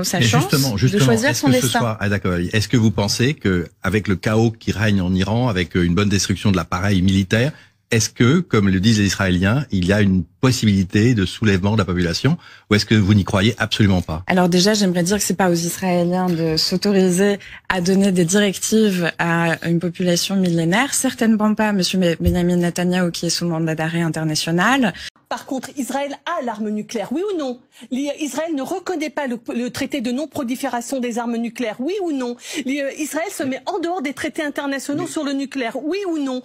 sa chance de choisir son destin. D'accord. Est-ce que vous pensez que, avec le chaos qui règne en Iran, avec une bonne destruction de l'appareil militaire, est-ce que, comme le disent les Israéliens, il y a une possibilité de soulèvement de la population, ou est-ce que vous n'y croyez absolument pas? Alors déjà, j'aimerais dire que c'est pas aux Israéliens de s'autoriser à donner des directives à une population millénaire, certainement pas Monsieur Benjamin Netanyahou qui est sous mandat d'arrêt international. Par contre, Israël a l'arme nucléaire, oui ou non? Israël ne reconnaît pas le traité de non-prolifération des armes nucléaires, oui ou non? Israël se met en dehors des traités internationaux sur le nucléaire, oui ou non?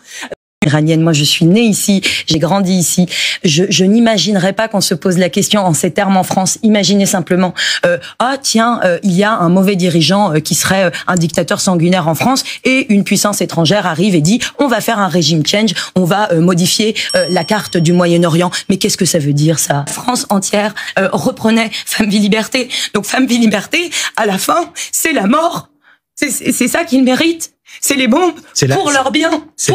Iranienne. Moi, je suis née ici, j'ai grandi ici. Je n'imaginerais pas qu'on se pose la question en ces termes en France. Imaginez simplement, il y a un mauvais dirigeant qui serait un dictateur sanguinaire en France et une puissance étrangère arrive et dit on va faire un régime change, on va modifier la carte du Moyen-Orient. Mais qu'est-ce que ça veut dire ça? France entière reprenait Femme Vie Liberté. Donc Femme Vie Liberté, à la fin, c'est la mort. C'est ça qu'ils méritent. C'est les bombes pour leur bien, C'est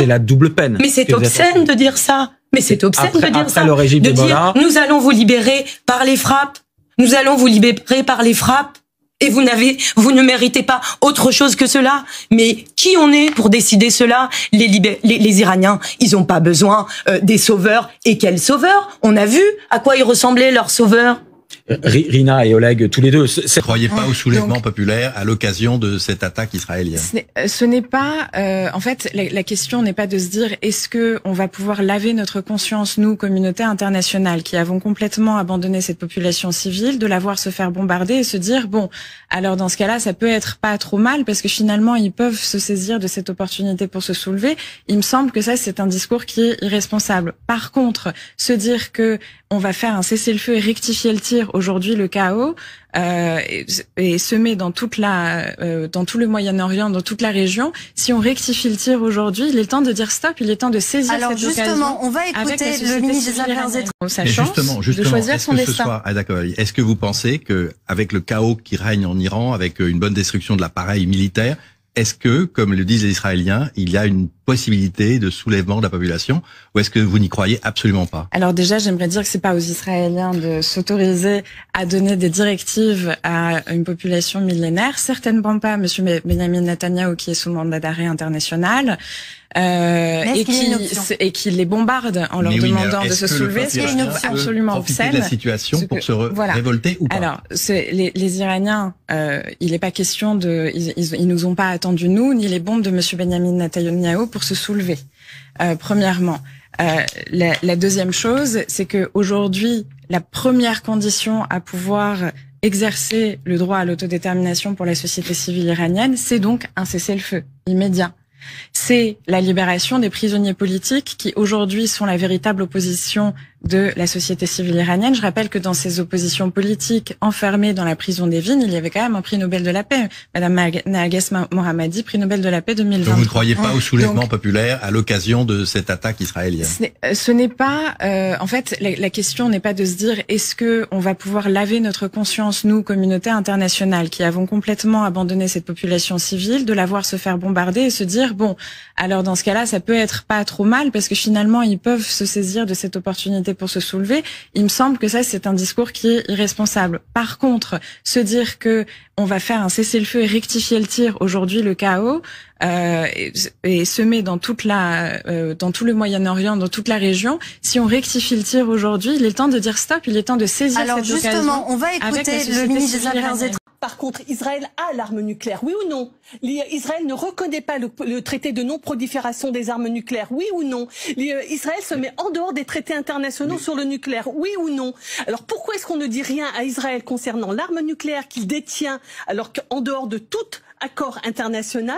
la double peine. Mais c'est obscène de dire ça. Mais c'est obscène de dire ça. Le régime de dire nous allons vous libérer par les frappes. Nous allons vous libérer par les frappes. Et vous ne méritez pas autre chose que cela. Mais qui on est pour décider cela? Les Iraniens, ils n'ont pas besoin des sauveurs. Et quels sauveurs? On a vu à quoi ils ressemblaient leurs sauveurs. Rina et Oleg, tous les deux. Ne croyez pas au soulèvement populaire à l'occasion de cette attaque israélienne? Ce n'est pas, en fait, la question n'est pas de se dire est-ce que on va pouvoir laver notre conscience, nous, communauté internationale, qui avons complètement abandonné cette population civile, de la voir se faire bombarder et se dire bon, alors dans ce cas-là, ça peut être pas trop mal parce que finalement ils peuvent se saisir de cette opportunité pour se soulever. Il me semble que ça c'est un discours qui est irresponsable. Par contre, se dire que on va faire un cessez-le-feu et rectifier le tir aujourd'hui, le chaos, et semer dans tout le Moyen-Orient, dans toute la région. Si on rectifie le tir aujourd'hui, il est temps de dire stop, il est temps de saisir cette occasion. Alors justement, on va écouter le ministre des Affaires étrangères. Sa chance de choisir son destin. Est-ce que vous pensez que, avec le chaos qui règne en Iran, avec une bonne destruction de l'appareil militaire, est-ce que, comme le disent les Israéliens, il y a une possibilité de soulèvement de la population, ou est-ce que vous n'y croyez absolument pas? Alors déjà, j'aimerais dire que c'est pas aux Israéliens de s'autoriser à donner des directives à une population millénaire, certainement pas Monsieur Benjamin Netanyahou qui est sous mandat d'arrêt international. Et qui les bombarde en leur demandant de se soulever, ce qui est absolument obscène. De la situation pour se révolter ou pas? Alors, les Iraniens, il n'est pas question ils nous ont pas attendu nous ni les bombes de Monsieur Benjamin Netanyahou pour se soulever. Premièrement, la deuxième chose, c'est que aujourd'hui, la première condition à pouvoir exercer le droit à l'autodétermination pour la société civile iranienne, c'est donc un cessez-le-feu immédiat. C'est la libération des prisonniers politiques qui aujourd'hui sont la véritable opposition de la société civile iranienne. Je rappelle que dans ces oppositions politiques enfermées dans la prison d'Evin, il y avait quand même un prix Nobel de la paix. Madame Narges Mohammadi, prix Nobel de la paix 2020. Donc vous ne croyez pas au soulèvement populaire à l'occasion de cette attaque israélienne? Ce n'est pas, en fait, la question n'est pas de se dire est-ce que on va pouvoir laver notre conscience, nous, communauté internationale, qui avons complètement abandonné cette population civile, de la voir se faire bombarder et se dire bon, alors dans ce cas-là, ça peut être pas trop mal parce que finalement ils peuvent se saisir de cette opportunité pour se soulever. Il me semble que ça c'est un discours qui est irresponsable. Par contre, se dire que on va faire un cessez-le-feu et rectifier le tir aujourd'hui, le chaos, et semer dans tout le Moyen-Orient, dans toute la région. Si on rectifie le tir aujourd'hui, il est temps de dire stop, il est temps de saisir cette occasion. Alors justement, on va écouter le ministre des Affaires étrangères. Par contre, Israël a l'arme nucléaire, oui ou non? Israël ne reconnaît pas le traité de non-prolifération des armes nucléaires, oui ou non? Israël se met en dehors des traités internationaux sur le nucléaire, oui ou non? Alors pourquoi est-ce qu'on ne dit rien à Israël concernant l'arme nucléaire qu'il détient, alors qu'en dehors de toute accord international,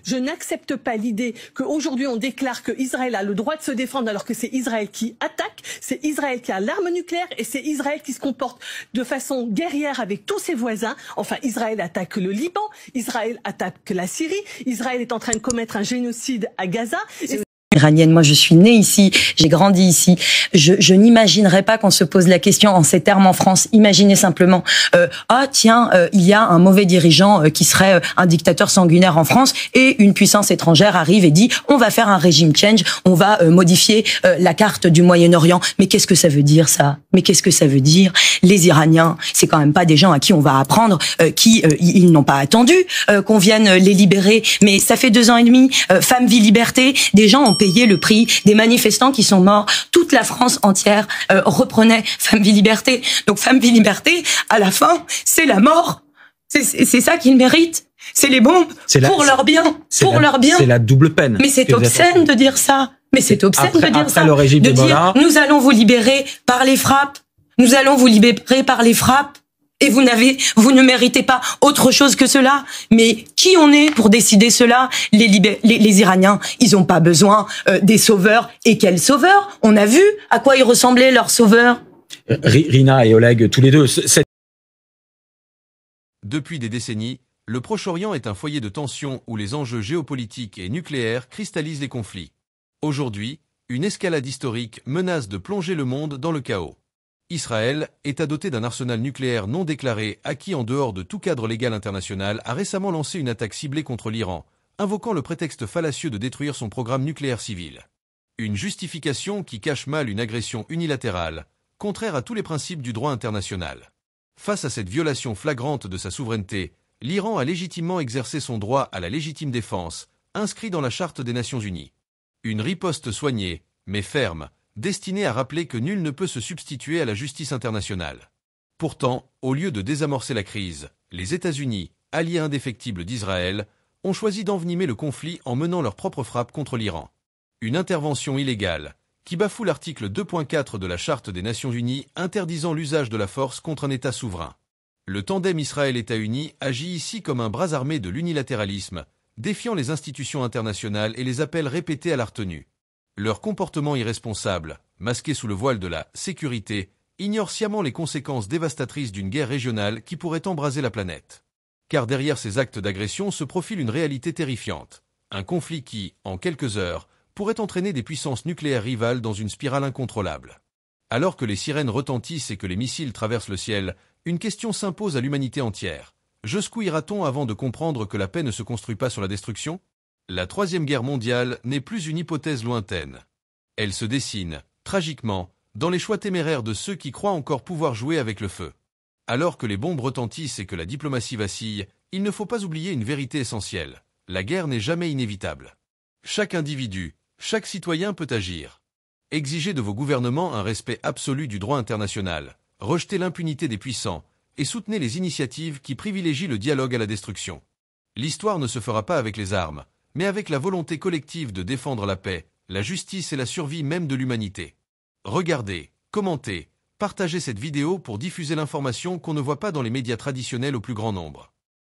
je n'accepte pas l'idée qu'aujourd'hui on déclare que Israël a le droit de se défendre alors que c'est Israël qui attaque, c'est Israël qui a l'arme nucléaire et c'est Israël qui se comporte de façon guerrière avec tous ses voisins. Enfin, Israël attaque le Liban, Israël attaque la Syrie, Israël est en train de commettre un génocide à Gaza. Iranienne, moi je suis née ici, j'ai grandi ici. Je n'imaginerais pas qu'on se pose la question en ces termes en France. Imaginez simplement, il y a un mauvais dirigeant qui serait un dictateur sanguinaire en France et une puissance étrangère arrive et dit on va faire un régime change, on va modifier la carte du Moyen-Orient. Mais qu'est-ce que ça veut dire ça? Mais qu'est-ce que ça veut dire? Les Iraniens, c'est quand même pas des gens à qui on va apprendre ils n'ont pas attendu qu'on vienne les libérer. Mais ça fait 2 ans et demi, Femmes, Vie, Liberté, des gens ont payé le prix, des manifestants qui sont morts, toute la France entière reprenait Femmes, Vie, Liberté. Donc Femmes, Vie, Liberté, à la fin, c'est la mort. C'est ça qu'ils méritent. C'est les bombes pour leur bien. C'est la double peine. Mais c'est obscène de dire ça. Mais c'est obscène de dire ça. Le régime de dire, nous allons vous libérer par les frappes. Nous allons vous libérer par les frappes. Et vous ne méritez pas autre chose que cela. Mais qui on est pour décider cela? Les Iraniens, ils n'ont pas besoin des sauveurs. Et quels sauveurs? On a vu à quoi ils ressemblaient, leurs sauveurs. Rina et Oleg, tous les deux. Depuis des décennies, le Proche-Orient est un foyer de tensions où les enjeux géopolitiques et nucléaires cristallisent les conflits. Aujourd'hui, une escalade historique menace de plonger le monde dans le chaos. Israël, État doté d'un arsenal nucléaire non déclaré acquis en dehors de tout cadre légal international, a récemment lancé une attaque ciblée contre l'Iran, invoquant le prétexte fallacieux de détruire son programme nucléaire civil. Une justification qui cache mal une agression unilatérale, contraire à tous les principes du droit international. Face à cette violation flagrante de sa souveraineté, l'Iran a légitimement exercé son droit à la légitime défense, inscrit dans la Charte des Nations Unies. Une riposte soignée, mais ferme, destinée à rappeler que nul ne peut se substituer à la justice internationale. Pourtant, au lieu de désamorcer la crise, les États-Unis, alliés indéfectibles d'Israël, ont choisi d'envenimer le conflit en menant leur propre frappe contre l'Iran. Une intervention illégale, qui bafoue l'article 2.4 de la Charte des Nations Unies interdisant l'usage de la force contre un État souverain. Le tandem Israël-États-Unis agit ici comme un bras armé de l'unilatéralisme, défiant les institutions internationales et les appels répétés à la retenue. Leur comportement irresponsable, masqué sous le voile de la sécurité, ignore sciemment les conséquences dévastatrices d'une guerre régionale qui pourrait embraser la planète. Car derrière ces actes d'agression se profile une réalité terrifiante. Un conflit qui, en quelques heures, pourrait entraîner des puissances nucléaires rivales dans une spirale incontrôlable. Alors que les sirènes retentissent et que les missiles traversent le ciel, une question s'impose à l'humanité entière. Jusqu'où ira-t-on avant de comprendre que la paix ne se construit pas sur la destruction? La Troisième Guerre mondiale n'est plus une hypothèse lointaine. Elle se dessine, tragiquement, dans les choix téméraires de ceux qui croient encore pouvoir jouer avec le feu. Alors que les bombes retentissent et que la diplomatie vacille, il ne faut pas oublier une vérité essentielle. La guerre n'est jamais inévitable. Chaque individu, chaque citoyen peut agir. Exigez de vos gouvernements un respect absolu du droit international, rejetez l'impunité des puissants, et soutenez les initiatives qui privilégient le dialogue à la destruction. L'histoire ne se fera pas avec les armes, mais avec la volonté collective de défendre la paix, la justice et la survie même de l'humanité. Regardez, commentez, partagez cette vidéo pour diffuser l'information qu'on ne voit pas dans les médias traditionnels au plus grand nombre.